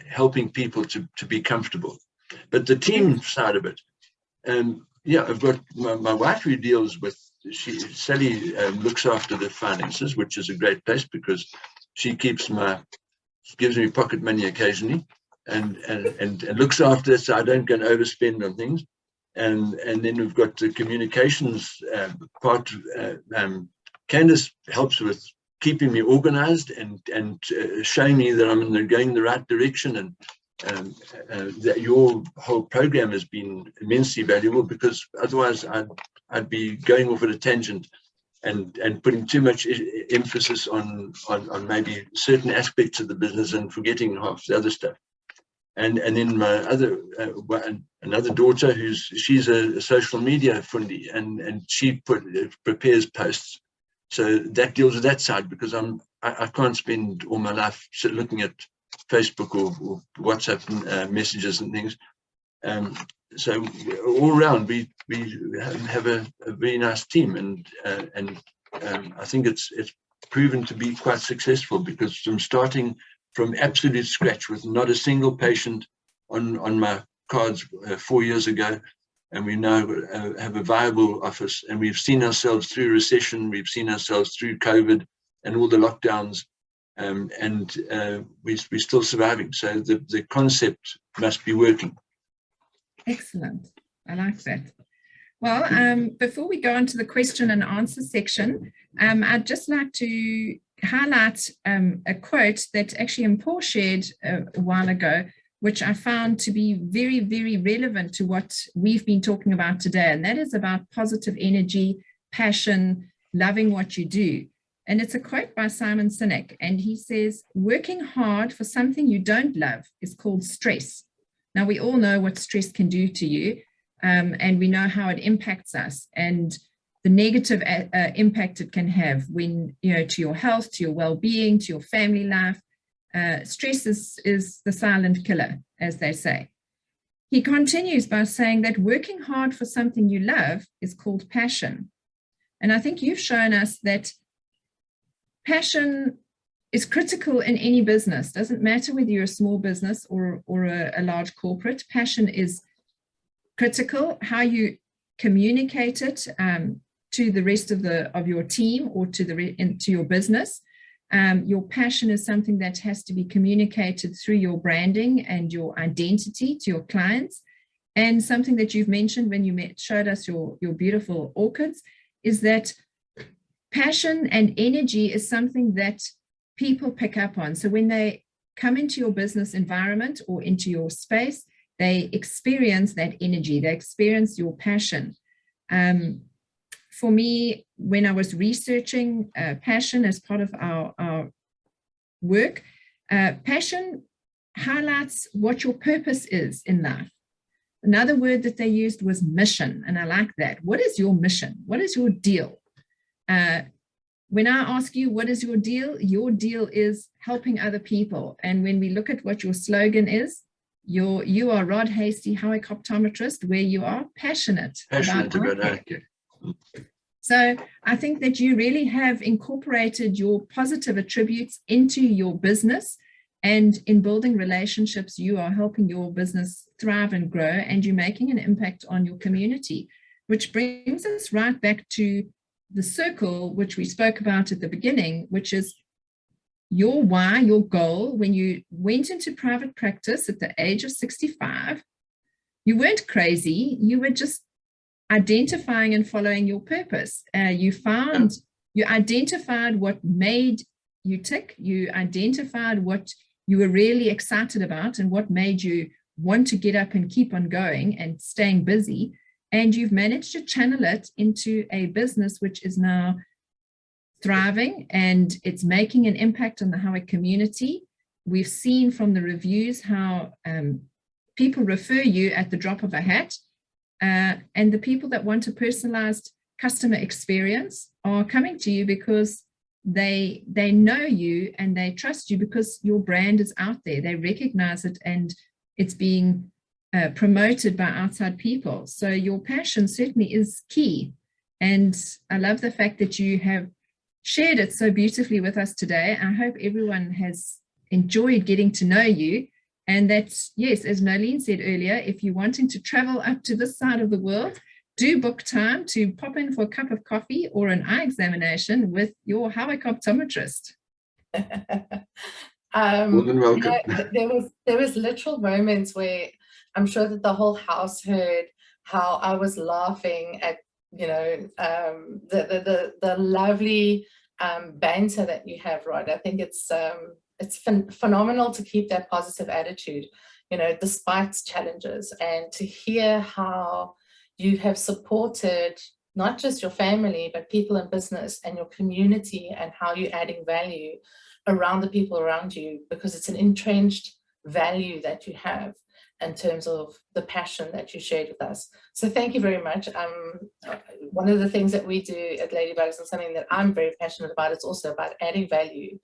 S3: helping people to be comfortable. But the team side of it, yeah, I've got my wife who deals with. Sally looks after the finances, which is a great place because she gives me pocket money occasionally, and looks after it so I don't go and overspend on things. And then we've got the communications part. Candace helps with keeping me organized and showing me that I'm going in the right direction, and that your whole program has been immensely valuable, because otherwise I'd be going off at a tangent and putting too much emphasis on maybe certain aspects of the business and forgetting half the other stuff. And then my another daughter she's a social media fundi, and she prepares posts, so that deals with that side, because I can't spend all my life looking at Facebook or WhatsApp messages and things. So all around we have a very nice team, and I think it's proven to be quite successful, because from starting from absolute scratch with not a single patient on my cards 4 years ago, and we now have a viable office, and we've seen ourselves through recession, we've seen ourselves through COVID and all the lockdowns, and we're still surviving. So the concept must be working.
S2: Excellent. I like that. Well, before we go on to the question and answer section, I'd just like to highlight a quote that actually Paul shared a while ago, which I found to be very, very relevant to what we've been talking about today. And that is about positive energy, passion, loving what you do. And it's a quote by Simon Sinek. And he says, "Working hard for something you don't love is called stress." Now, we all know what stress can do to you, and we know how it impacts us, and the negative impact it can have when, to your health, to your well-being, to your family life. Stress is the silent killer, as they say. He continues by saying that working hard for something you love is called passion. And I think you've shown us that passion is critical in any business. Doesn't matter whether you're a small business or a large corporate. Passion is critical. How you communicate it to the rest of your team or to your business. Your passion is something that has to be communicated through your branding and your identity to your clients. And something that you've mentioned when you showed us your beautiful orchids is that passion and energy is something that people pick up on. So when they come into your business environment or into your space, they experience that energy, they experience your passion. For me, when I was researching passion as part of our work, passion highlights what your purpose is in life. Another word that they used was mission, and I like that. What is your mission? What is your deal? When I ask you, what is your deal is helping other people. And when we look at what your slogan is, you are Rod Hastie, optometrist, where you are passionate about that. So I think that you really have incorporated your positive attributes into your business, and in building relationships, you are helping your business thrive and grow, and you're making an impact on your community, which brings us right back to the circle, which we spoke about at the beginning, which is your why, your goal. When you went into private practice at the age of 65, you weren't crazy, you were just identifying and following your purpose. You identified what made you tick, you identified what you were really excited about and what made you want to get up and keep on going and staying busy. And you've managed to channel it into a business which is now thriving, and it's making an impact on the Hawaii community. We've seen from the reviews how people refer you at the drop of a hat, and the people that want a personalized customer experience are coming to you because they know you and they trust you because your brand is out there. They recognize it and it's being promoted by outside people. So your passion certainly is key. And I love the fact that you have shared it so beautifully with us today. I hope everyone has enjoyed getting to know you. And that's, yes, as Nolene said earlier, if you're wanting to travel up to this side of the world, do book time to pop in for a cup of coffee or an eye examination with your Hawaii optometrist.
S3: More than welcome.
S1: There was literal moments where I'm sure that the whole house heard how I was laughing at, the lovely banter that you have, Rod. I think it's phenomenal to keep that positive attitude, despite challenges, and to hear how you have supported not just your family, but people in business and your community, and how you're adding value around the people around you, because it's an entrenched value that you have in terms of the passion that you shared with us. So thank you very much. One of the things that we do at Ladybugs, and something that I'm very passionate about, it's also about adding value.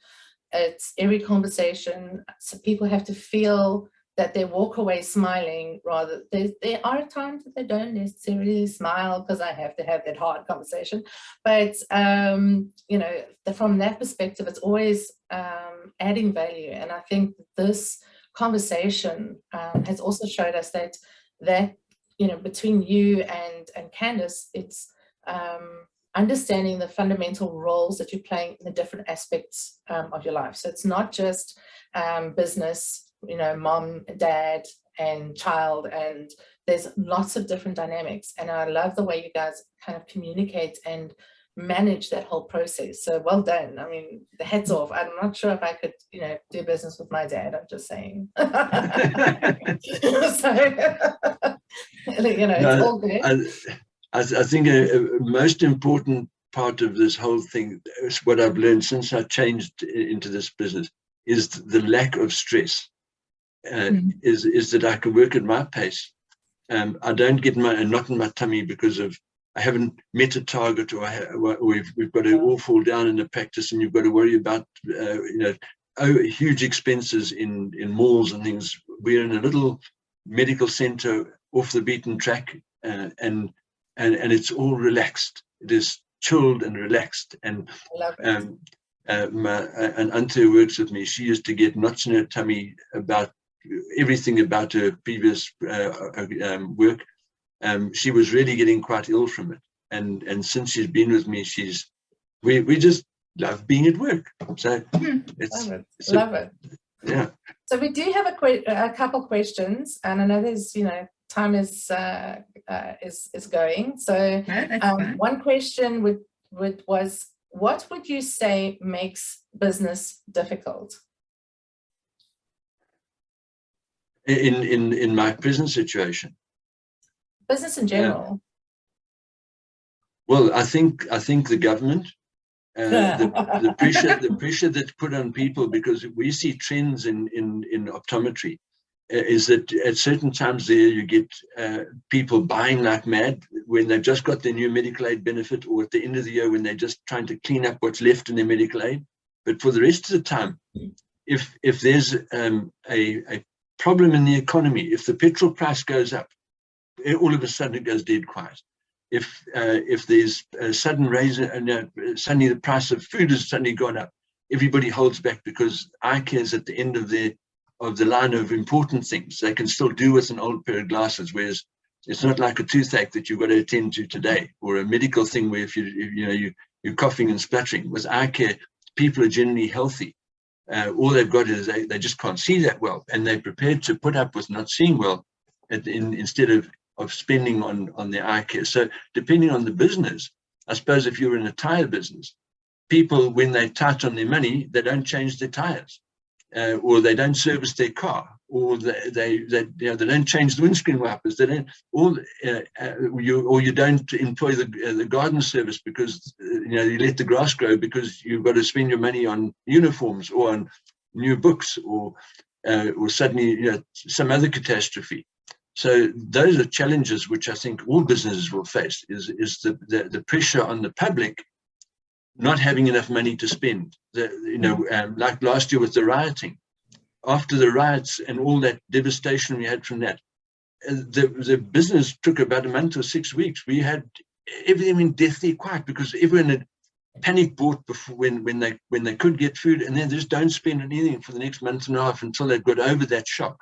S1: It's every conversation, so people have to feel that they walk away smiling. Rather, there are times that they don't necessarily smile because I have to have that hard conversation, but from that perspective, it's always adding value. And I think this conversation has also showed us that between you and Candace, it's understanding the fundamental roles that you're playing in the different aspects of your life. So it's not just business, mom, dad, and child, and there's lots of different dynamics. And I love the way you guys kind of communicate and manage that whole process. So well done. I mean, the heads off. I'm not sure if I could, do business with my dad. I'm just saying. So, it's all good.
S3: I think a most important part of this whole thing is what I've learned since I changed into this business is the lack of stress. Is that I can work at my pace. I don't get a knot in my tummy because of I haven't met a target, or we've got to all fall down in the practice, and you've got to worry about huge expenses in malls and things. We're in a little medical center off the beaten track, and it's all relaxed. It is chilled and relaxed. And an auntie who works with me, she used to get knots in her tummy about everything about her previous work. She was really getting quite ill from it, and since she's been with me, we just love being at work. So love it. Yeah.
S1: So we do have a couple questions, and I know there's time is going. So one question was what would you say makes business difficult?
S3: In my present situation?
S1: Business in general.
S3: Well, I think the government, the pressure that's put on people, because we see trends in optometry, is that at certain times there you get people buying like mad when they've just got their new medical aid benefit, or at the end of the year when they're just trying to clean up what's left in their medical aid. But for the rest of the time, if there's a problem in the economy, if the petrol price goes up, all of a sudden it goes dead quiet. If there's a sudden raise, suddenly the price of food has suddenly gone up, everybody holds back, because eye care is at the end of the line of important things. They can still do with an old pair of glasses, whereas it's not like a toothache that you've got to attend to today, or a medical thing where if you're coughing and spluttering. With eye care, people are generally healthy. All they've got is they just can't see that well, and they're prepared to put up with not seeing well instead of spending on their eye care. So depending on the business, I suppose if you're in a tire business, people, when they're tight on their money, they don't change their tires, or they don't service their car, or they don't change the windscreen wipers. They don't, or you don't employ the garden service because you let the grass grow because you've got to spend your money on uniforms or on new books, or suddenly some other catastrophe. So those are challenges which I think all businesses will face, is the pressure on the public not having enough money to spend. Like last year with the rioting, after the riots and all that devastation we had from that, the business took about a month or 6 weeks. We had everything deathly quiet because everyone had panic bought before when they could get food, and then they just don't spend anything for the next month and a half until they've got over that shock.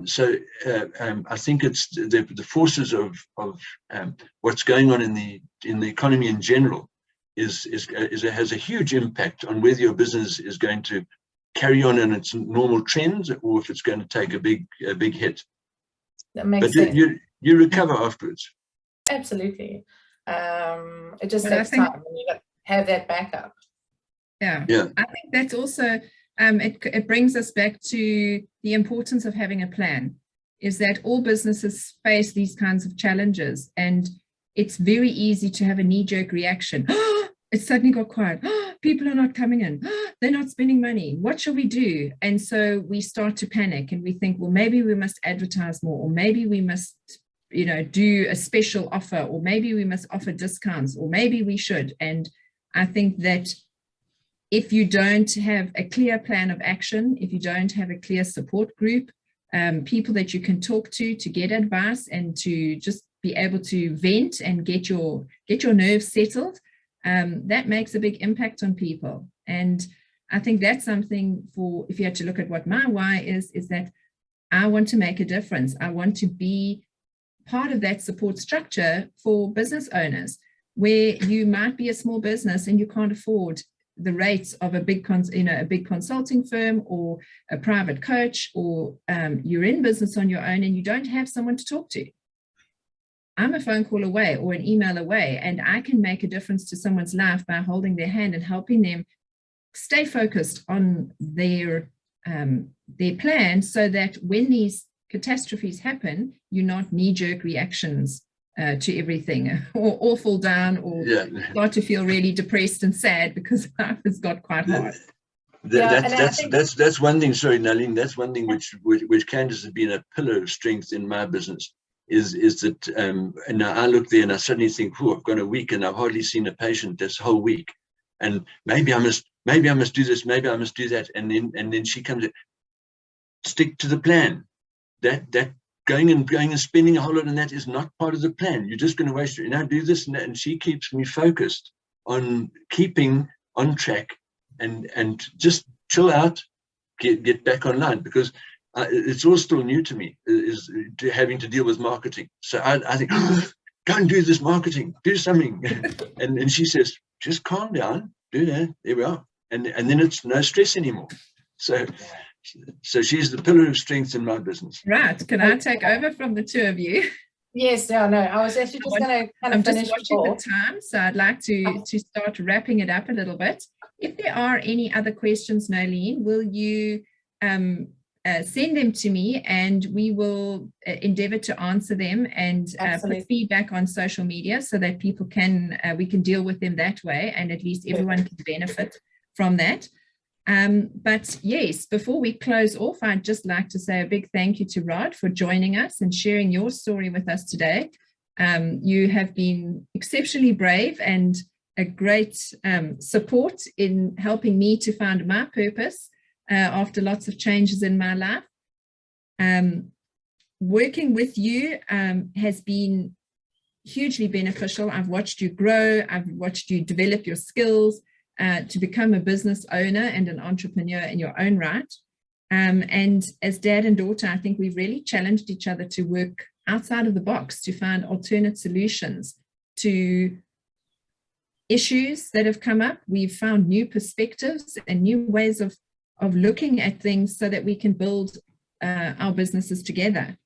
S3: So I think it's the forces of what's going on in the economy in general has a huge impact on whether your business is going to carry on in its normal trends, or if it's going to take a big hit.
S1: That makes sense.
S3: You recover afterwards.
S1: Absolutely. It just takes time, and you got to have that backup.
S2: Yeah. I think that's also it brings us back to the importance of having a plan. Is that all businesses face these kinds of challenges, and it's very easy to have a knee-jerk reaction. It suddenly got quiet. People are not coming in. They're not spending money. What shall we do? And so we start to panic, and we think, well, maybe we must advertise more, or maybe we must, do a special offer, or maybe we must offer discounts, or maybe we should. And I think that if you don't have a clear plan of action, if you don't have a clear support group, people that you can talk to get advice and to just be able to vent and get your nerves settled, that makes a big impact on people. And I think that's something if you had to look at what my why is that I want to make a difference. I want to be part of that support structure for business owners, where you might be a small business and you can't afford the rates of a big consulting firm or a private coach, or you're in business on your own and you don't have someone to talk to. I'm a phone call away or an email away, and I can make a difference to someone's life by holding their hand and helping them stay focused on their plan, so that when these catastrophes happen, you're not knee-jerk reactions to everything, or all fall down, or start to feel really depressed and sad because life has got quite hard.
S3: That's one thing. Sorry, Nalini, that's one thing which Candace has been a pillar of strength in my business. Is that and now I look there and I suddenly think, I've gone a week and I've hardly seen a patient this whole week, and maybe I must do this, maybe I must do that, and then she comes in, stick to the plan. That going and spending a whole lot on that is not part of the plan. You're just going to waste it. Do this and that, and she keeps me focused on keeping on track and just chill out, get back online, because it's all still new to me, is having to deal with marketing. So I think, go and do this marketing, do something. and she says, just calm down, do that, there we are. And then it's no stress anymore. So she's the pillar of strength in my business.
S2: Right. Can I take over from the two of you?
S1: Yes, yeah, no, I was actually just going to kind of finish
S2: just watching the
S1: off.
S2: time, so I'd like to start wrapping it up a little bit. If there are any other questions, Nolene, will you send them to me, and we will endeavor to answer them and put feedback on social media so that people can, we can deal with them that way, and at least everyone can benefit from that. But yes, before we close off, I'd just like to say a big thank you to Rod for joining us and sharing your story with us today. You have been exceptionally brave and a great support in helping me to find my purpose after lots of changes in my life. Working with you has been hugely beneficial. I've watched you grow. I've watched you develop your skills to become a business owner and an entrepreneur in your own right. And as dad and daughter, I think we've really challenged each other to work outside of the box, to find alternate solutions to issues that have come up. We've found new perspectives and new ways of looking at things so that we can build our businesses together.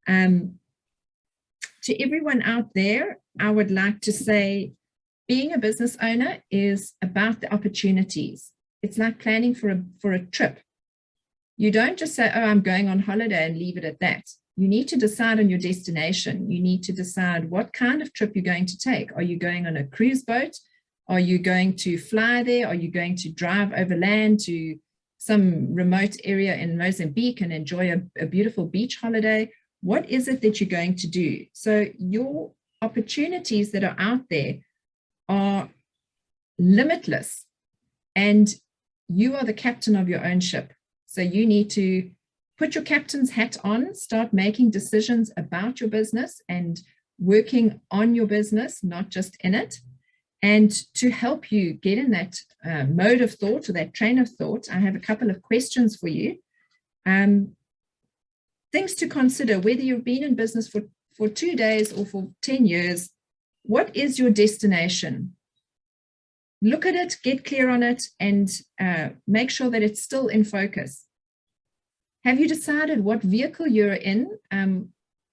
S2: To everyone out there, I would like to say, being a business owner is about the opportunities. It's like planning for a trip. You don't just say, oh, I'm going on holiday and leave it at that. You need to decide on your destination. You need to decide what kind of trip you're going to take. Are you going on a cruise boat? Are you going to fly there? Are you going to drive overland to some remote area in Mozambique and enjoy a beautiful beach holiday? What is it that you're going to do? So your opportunities that are out there are limitless, and you are the captain of your own ship. So you need to put your captain's hat on, start making decisions about your business and working on your business, not just in it. And to help you get in that mode of thought or that train of thought, I have a couple of questions for you. Things to consider, whether you've been in business for 2 days or for 10 years, what is your destination? Look at it, get clear on it, and make sure that it's still in focus. Have you decided what vehicle you're in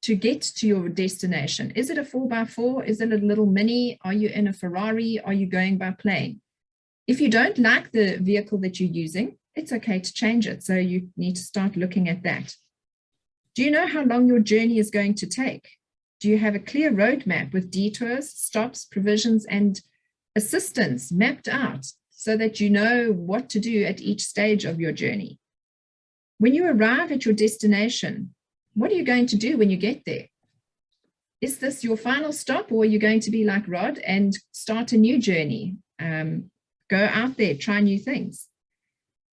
S2: to get to your destination? Is it a 4x4? Is it a little mini? Are you in a Ferrari? Are you going by plane? If you don't like the vehicle that you're using, it's okay to change it. So you need to start looking at that. Do you know how long your journey is going to take? Do you have a clear roadmap with detours, stops, provisions, and assistance mapped out so that you know what to do at each stage of your journey? When you arrive at your destination, what are you going to do when you get there? Is this your final stop, or are you going to be like Rod and start a new journey? Go out there, try new things.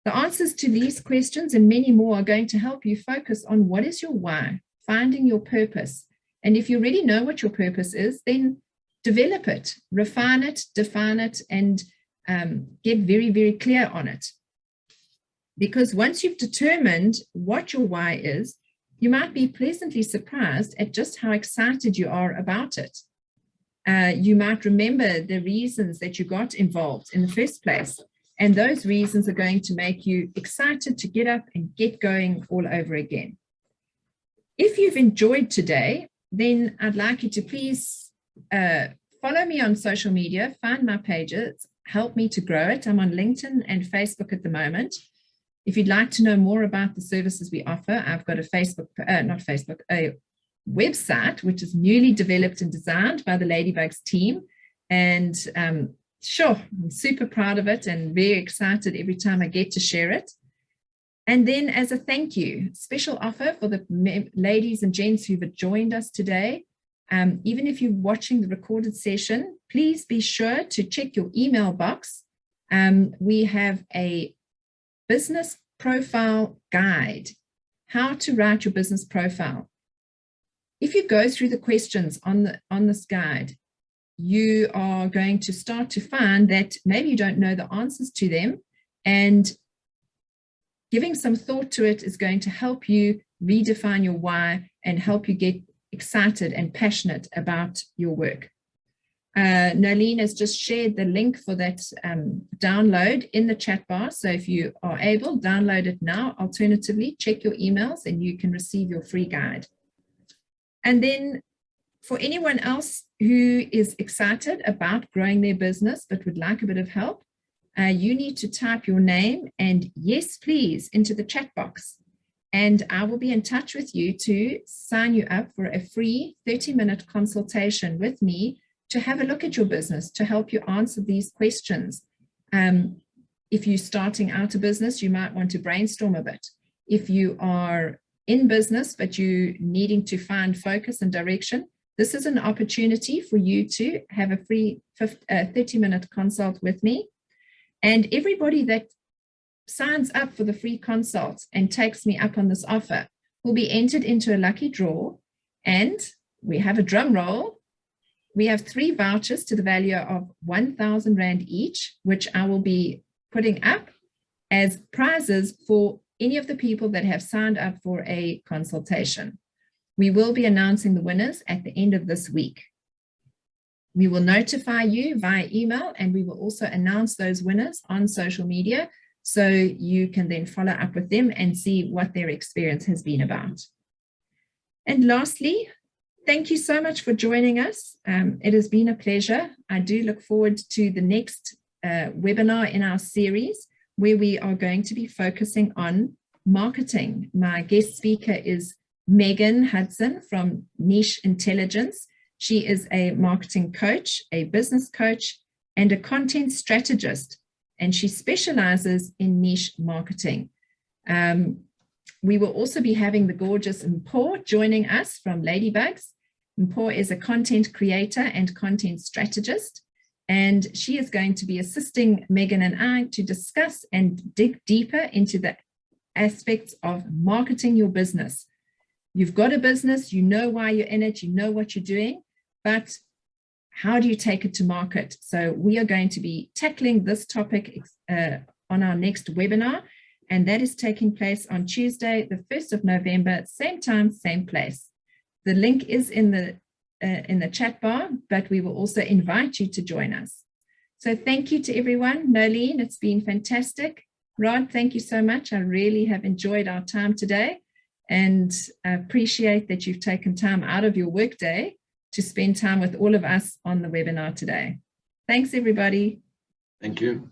S2: The answers to these questions and many more are going to help you focus on what is your why, finding your purpose. And if you already know what your purpose is, then develop it, refine it, define it, and get very, very clear on it. Because once you've determined what your why is, you might be pleasantly surprised at just how excited you are about it. You might remember the reasons that you got involved in the first place, and those reasons are going to make you excited to get up and get going all over again. If you've enjoyed today, then I'd like you to please follow me on social media, find my pages, help me to grow it. I'm on LinkedIn and Facebook at the moment. If you'd like to know more about the services we offer, I've got a website, which is newly developed and designed by the Ladybugs team. And sure, I'm super proud of it and very excited every time I get to share it. And then as a thank you, special offer for the ladies and gents who've joined us today. Even if you're watching the recorded session, please be sure to check your email box. We have a business profile guide, how to write your business profile. If you go through the questions on this guide, you are going to start to find that maybe you don't know the answers to them, and giving some thought to it is going to help you redefine your why and help you get excited and passionate about your work. Nolene has just shared the link for that download in the chat bar. So if you are able, download it now. Alternatively, check your emails and you can receive your free guide. And then For anyone else who is excited about growing their business but would like a bit of help, you need to type your name and yes, please into the chat box. And I will be in touch with you to sign you up for a free 30-minute consultation with me to have a look at your business, to help you answer these questions. If you're starting out a business, you might want to brainstorm a bit. If you are in business, but you're needing to find focus and direction, this is an opportunity for you to have a free 30-minute consult with me. And everybody that signs up for the free consult and takes me up on this offer will be entered into a lucky draw. And we have a drum roll. We have 3 vouchers to the value of 1,000 Rand each, which I will be putting up as prizes for any of the people that have signed up for a consultation. We will be announcing the winners at the end of this week. We will notify you via email, and we will also announce those winners on social media, so you can then follow up with them and see what their experience has been about. And lastly, thank you so much for joining us. It has been a pleasure. I do look forward to the next webinar in our series, where we are going to be focusing on marketing. My guest speaker is Megan Hudson from Niche Intelligence. She is a marketing coach, a business coach, and a content strategist, and she specializes in niche marketing. We will also be having the gorgeous Mpho joining us from Ladybugs. Mpho is a content creator and content strategist, and she is going to be assisting Megan and I to discuss and dig deeper into the aspects of marketing your business. You've got a business, you know why you're in it, you know what you're doing, but how do you take it to market? So we are going to be tackling this topic on our next webinar, and that is taking place on Tuesday, the 1st of November, same time, same place. The link is in the chat bar, but we will also invite you to join us. So thank you to everyone. Nolene, it's been fantastic. Rod, thank you so much. I really have enjoyed our time today, and I appreciate that you've taken time out of your workday to spend time with all of us on the webinar today. Thanks, everybody.
S3: Thank you.